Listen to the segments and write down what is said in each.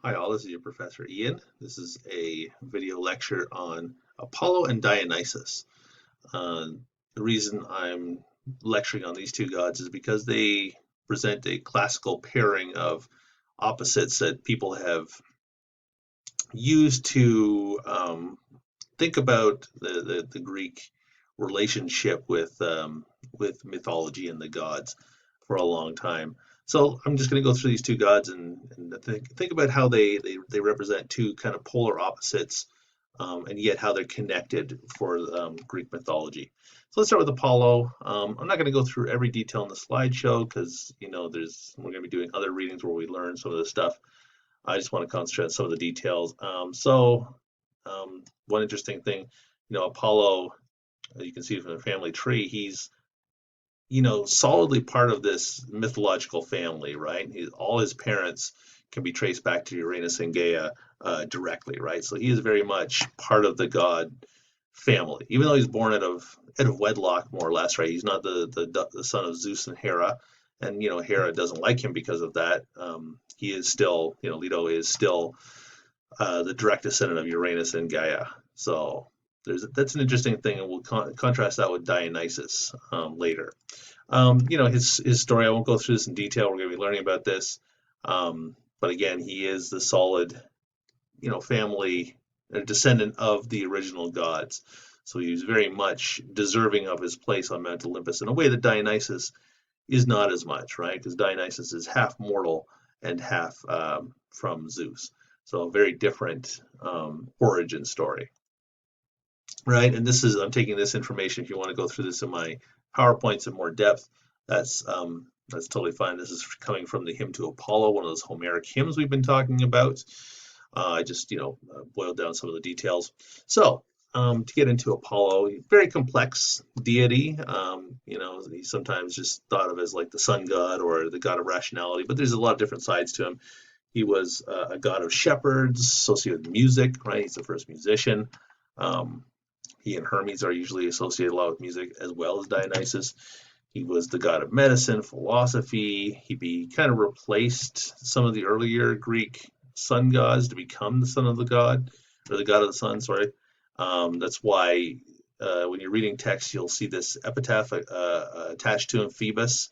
Hi all, this is your Professor Ian. This is a video lecture on Apollo and Dionysus. Uh, the reason I'm lecturing on these two gods is because they present a classical pairing of opposites that people have used to think about the Greek relationship with mythology and the gods for a long time. So I'm just going to go through these two gods and think about how they represent two kind of polar opposites, and yet how they're connected for Greek mythology. So let's start with Apollo. I'm not going to go through every detail in the slideshow because we're going to be doing other readings where we learn some of this stuff. I just want to concentrate on some of the details. One interesting thing, Apollo, as you can see from the family tree, he's solidly part of this mythological family, right? All his parents can be traced back to Uranus and Gaia directly, right? So he is very much part of the god family, even though he's born out of wedlock, more or less, right? He's not the son of Zeus and Hera, and Hera doesn't like him because of that. He is still, Leto is still the direct descendant of Uranus and Gaia. So that's an interesting thing, and we'll contrast that with Dionysus later. His story. I won't go through this in detail. We're going to be learning about this, but again, he is the solid, family descendant of the original gods. So he's very much deserving of his place on Mount Olympus in a way that Dionysus is not as much, right? Because Dionysus is half mortal and half from Zeus. So a very different origin story, right? And I'm taking this information. If you want to go through this in my PowerPoints in more depth, that's totally fine. This is coming from the hymn to Apollo, one of those Homeric hymns we've been talking about. I just boiled down some of the details. So to get into Apollo, very complex deity. He's sometimes just thought of as like the sun god or the god of rationality, but there's a lot of different sides to him. He was a god of shepherds, associated with music, right? He's the first musician. Um, he and Hermes are usually associated a lot with music, as well as Dionysus. He was the god of medicine, philosophy. He kind of replaced some of the earlier Greek sun gods to become the son of the god, or the god of the sun, sorry. That's why when you're reading text, you'll see this epitaph attached to him, Phoebus,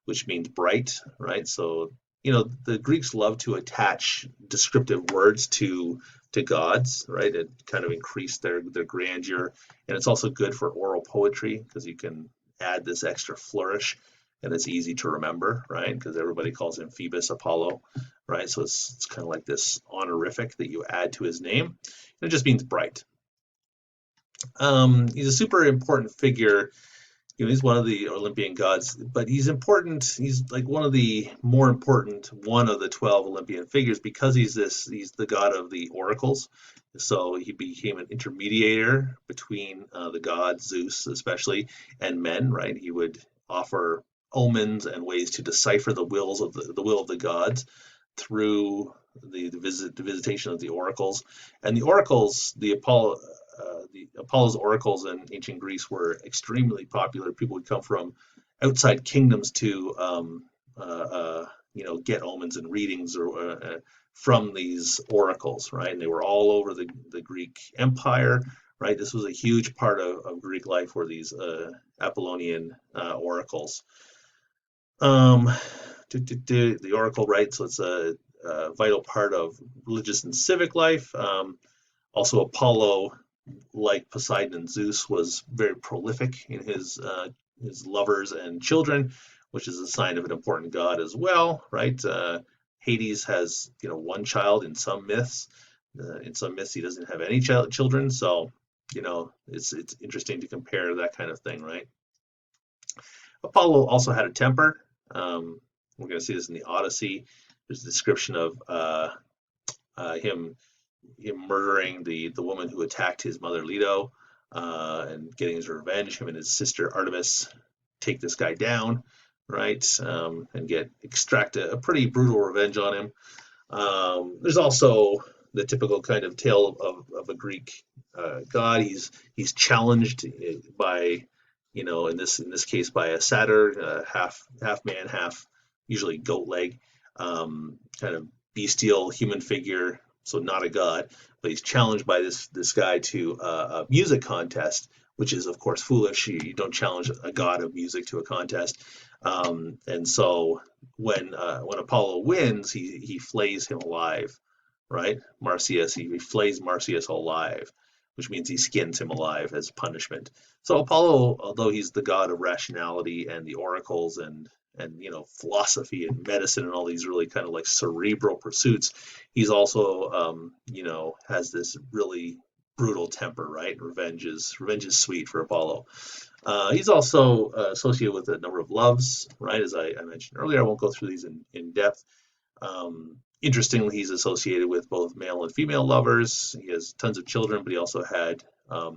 which means bright, right? So, the Greeks love to attach descriptive words to gods, right? It kind of increase their grandeur, and it's also good for oral poetry because you can add this extra flourish, and it's easy to remember, right? Because everybody calls him Phoebus Apollo, right? So it's kind of like this honorific that you add to his name. It just means bright. He's a super important figure. He's one of the Olympian gods, but he's important. He's like one of the more important one of the 12 Olympian figures because he's the god of the oracles. So he became an intermediator between the gods, Zeus especially, and men, right? He would offer omens and ways to decipher the wills of the will of the gods through the visitation of the oracles. And the oracles, the Apollo's oracles in ancient Greece were extremely popular. People would come from outside kingdoms to get omens and readings from these oracles, right? And they were all over the Greek Empire, right? This was a huge part of Greek life, were these Apollonian oracles. The oracle, right? So it's a vital part of religious and civic life. Also, Apollo, like Poseidon and Zeus, was very prolific in his lovers and children, which is a sign of an important god as well, right? Hades has one child in some myths. In some myths, he doesn't have any children, so it's interesting to compare that kind of thing, right? Apollo also had a temper. We're going to see this in the Odyssey. There's a description of him murdering the woman who attacked his mother Leto, and getting his revenge. Him and his sister Artemis take this guy down, right, and extract a pretty brutal revenge on him. There's also the typical kind of tale of a Greek god. He's challenged by, in this case, by a satyr, half man, half usually goat leg, kind of bestial human figure, so not a god, but he's challenged by this guy to a music contest, which is of course foolish. You don't challenge a god of music to a contest. And so when Apollo wins, he flays him alive, right? Marsyas, he flays Marsyas alive, which means he skins him alive as punishment. So Apollo, although he's the god of rationality and the oracles and philosophy and medicine and all these really kind of like cerebral pursuits, he's also has this really brutal temper, right? Revenge is sweet for Apollo. He's also associated with a number of loves, right? As I mentioned earlier, I won't go through these in depth. Interestingly, he's associated with both male and female lovers. He has tons of children, but he also had a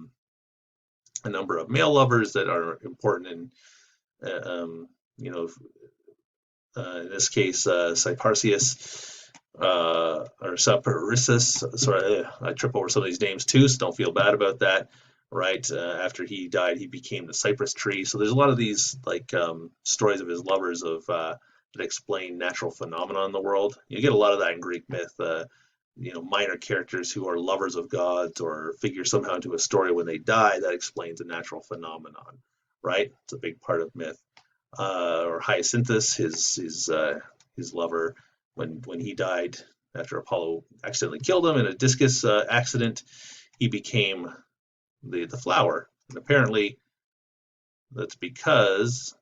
number of male lovers that are important in, in this case, Cyparsius or Cyparissus. Sorry, I trip over some of these names too, so don't feel bad about that. Right after he died, he became the cypress tree. So there's a lot of these like stories of his lovers that explain natural phenomena in the world. You get a lot of that in Greek myth. Minor characters who are lovers of gods or figure somehow into a story when they die that explains a natural phenomenon. Right, it's a big part of myth. Or Hyacinthus, his lover, when he died after Apollo accidentally killed him in a discus accident, he became the flower, and apparently that's because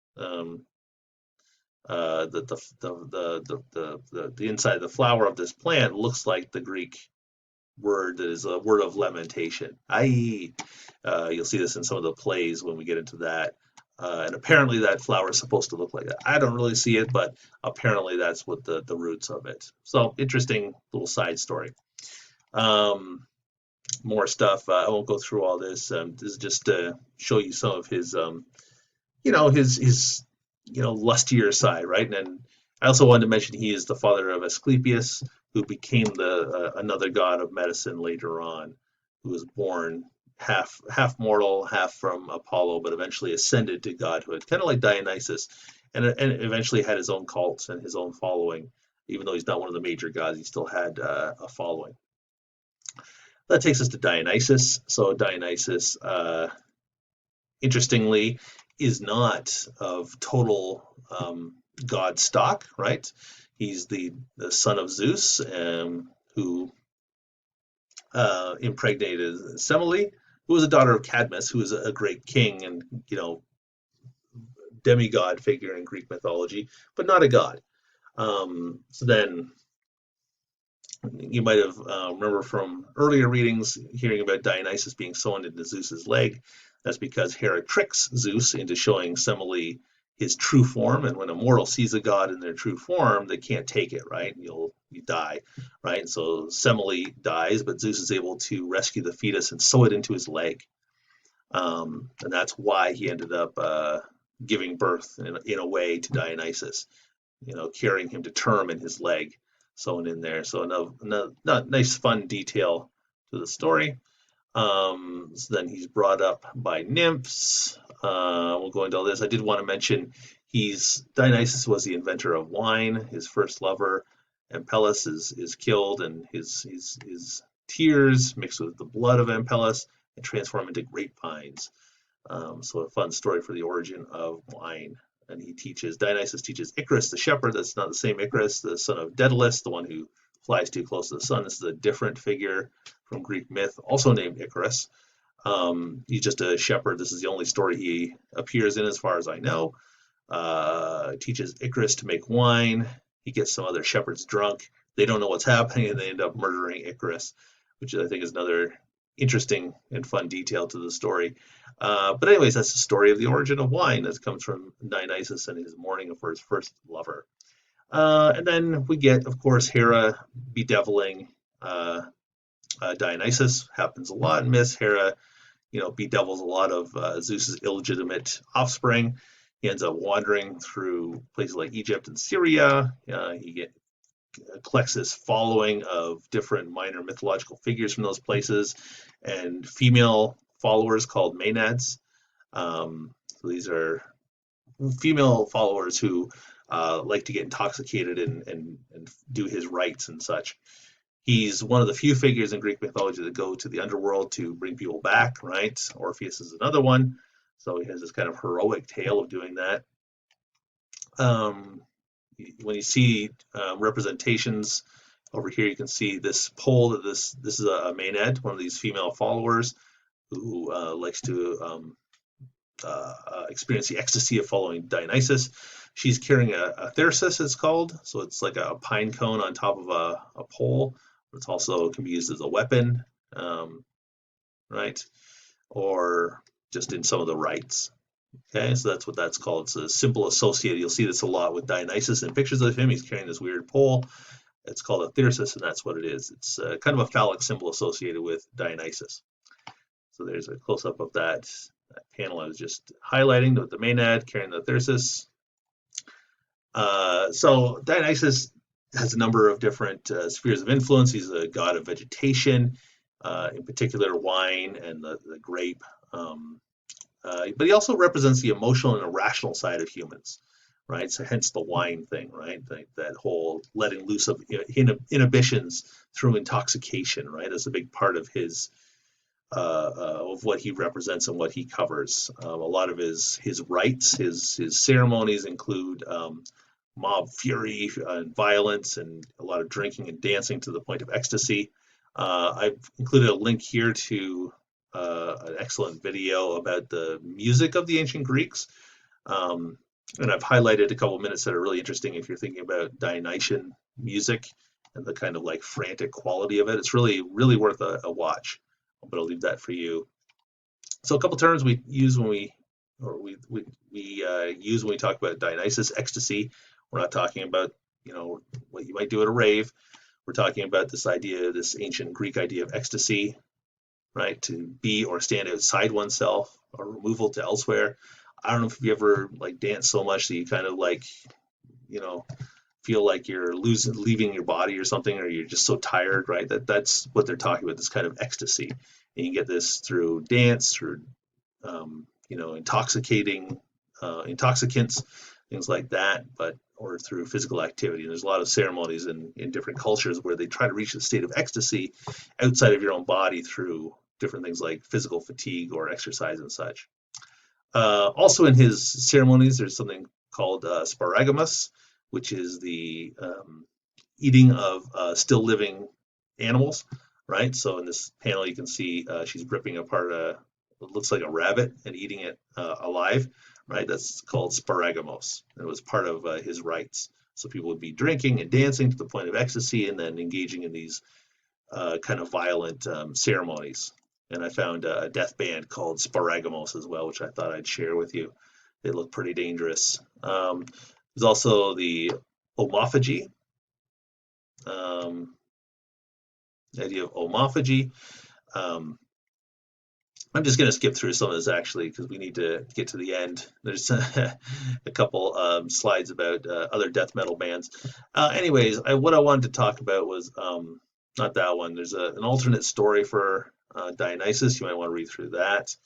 the inside of the flower of this plant looks like the Greek word that is a word of lamentation. I.e., you'll see this in some of the plays when we get into that. And apparently that flower is supposed to look like that. I don't really see it, but apparently that's what the roots of it. So interesting little side story. More stuff. I won't go through all this. This is just to show you some of his, his lustier side, right? And I also wanted to mention he is the father of Asclepius, who became another god of medicine later on, who was born half mortal, half from Apollo, but eventually ascended to godhood, kind of like Dionysus, and eventually had his own cult and his own following. Even though he's not one of the major gods, he still had a following. That takes us to Dionysus. So Dionysus, interestingly, is not of total god stock, right? He's the son of Zeus, who impregnated Semele, who was a daughter of Cadmus, who was a great king and demigod figure in Greek mythology, but not a god. So then you might have remember from earlier readings hearing about Dionysus being sewn into Zeus's leg. That's because Hera tricks Zeus into showing Semele his true form, and when a mortal sees a god in their true form, they can't take it, right? You die, right? And so Semele dies, but Zeus is able to rescue the fetus and sew it into his leg, and that's why he ended up giving birth in a way to Dionysus, carrying him to term in his leg, sewn in there. So another nice fun detail to the story. So then he's brought up by nymphs. We'll go into all this. I did want to mention Dionysus was the inventor of wine. His first lover, Ampelus, is killed, and his tears mixed with the blood of Ampelus and transform into grapevines. So a fun story for the origin of wine. And Dionysus teaches Icarus, the shepherd. That's not the same Icarus, the son of Daedalus, the one who flies too close to the sun. This is a different figure from Greek myth, also named Icarus. He's just a shepherd. This is the only story he appears in, as far as I know. Teaches Icarus to make wine. He gets some other shepherds drunk. They don't know what's happening, and they end up murdering Icarus, which I think is another interesting and fun detail to the story. But anyways, that's the story of the origin of wine that comes from Dionysus and his mourning for his first lover. And then we get, of course, Hera bedeviling Dionysus. Happens a lot in myths. Hera, bedevils a lot of Zeus's illegitimate offspring. He ends up wandering through places like Egypt and Syria. He collects this following of different minor mythological figures from those places and female followers called Maenads. So these are female followers who like to get intoxicated and do his rites and such. He's one of the few figures in Greek mythology that go to the underworld to bring people back, right? Orpheus is another one. So he has this kind of heroic tale of doing that. Um, when you see representations over here, you can see this pole that this is a Maenad, one of these female followers who likes to experience the ecstasy of following Dionysus. She's carrying a thyrsus, it's called. So it's like a pine cone on top of a pole. It also can be used as a weapon, right? Or just in some of the rites. Okay, so that's what that's called. It's a simple associated. You'll see this a lot with Dionysus in pictures of him. He's carrying this weird pole. It's called a thyrsus, and that's what it is. It's kind of a phallic symbol associated with Dionysus. So there's a close-up of that panel I was just highlighting, the Maenad carrying the thyrsus. So Dionysus has a number of different spheres of influence. He's a god of vegetation, in particular wine and the grape. But he also represents the emotional and irrational side of humans, right? So hence the wine thing, right? That whole letting loose of inhibitions through intoxication, right? That's a big part of his of what he represents and what he covers. A lot of his rites, his ceremonies include mob fury and violence, and a lot of drinking and dancing to the point of ecstasy. I've included a link here to an excellent video about the music of the ancient Greeks. And I've highlighted a couple minutes that are really interesting if you're thinking about Dionysian music and the kind of like frantic quality of it. It's really, really worth a watch, but I'll leave that for you. So a couple terms we use when we use when we talk about Dionysus: ecstasy. We're not talking about what you might do at a rave. We're talking about this idea, this ancient Greek idea of ecstasy, right? To be or stand outside oneself, or removal to elsewhere. I don't know if you ever like dance so much that you kind of like, you know, feel like you're leaving your body or something, or you're just so tired, right? That's what they're talking about, this kind of ecstasy. And you get this through dance, through intoxicating intoxicants, things like that, or through physical activity. And there's a lot of ceremonies in different cultures where they try to reach a state of ecstasy outside of your own body through different things like physical fatigue or exercise and such. Also in his ceremonies, there's something called sparagamus, which is the eating of still living animals, right? So in this panel, you can see she's ripping apart what looks like a rabbit and eating it alive, right? That's called sparagamos. It was part of his rites. So people would be drinking and dancing to the point of ecstasy, and then engaging in these kind of violent ceremonies. And I found a death band called Sparagamos as well, which I thought I'd share with you. They look pretty dangerous. There's also the omophagy, the idea of omophagy. I'm just going to skip through some of this actually because we need to get to the end. There's a couple slides about other death metal bands. Anyways, what I wanted to talk about was not that one. There's an alternate story for Dionysus. You might want to read through that.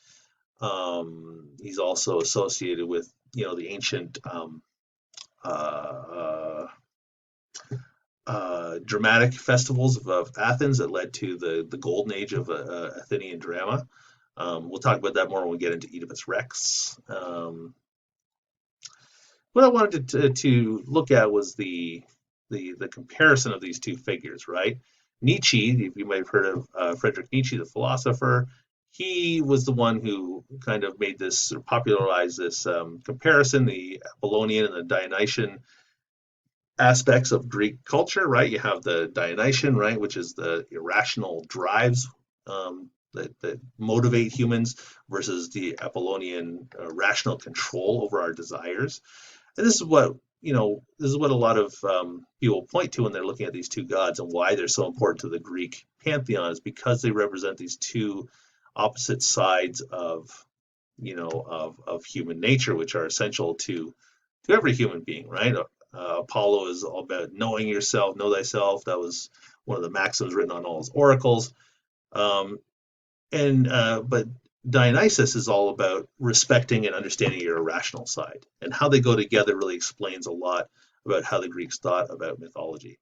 He's also associated with the ancient dramatic festivals of Athens that led to the golden age of Athenian drama. We'll talk about that more when we get into Oedipus Rex. What I wanted to look at was the comparison of these two figures, right? Nietzsche, if you might have heard of Friedrich Nietzsche, the philosopher, he was the one who kind of made this, or popularized this comparison, the Apollonian and the Dionysian aspects of Greek culture, right? You have the Dionysian, right, which is the irrational drives that motivate humans, versus the Apollonian rational control over our desires. And this is what a lot of people point to when they're looking at these two gods and why they're so important to the Greek pantheon, is because they represent these two opposite sides of human nature, which are essential to every human being, right? Apollo is all about knowing yourself, know thyself. That was one of the maxims written on all his oracles. But Dionysus is all about respecting and understanding your irrational side. And how they go together really explains a lot about how the Greeks thought about mythology.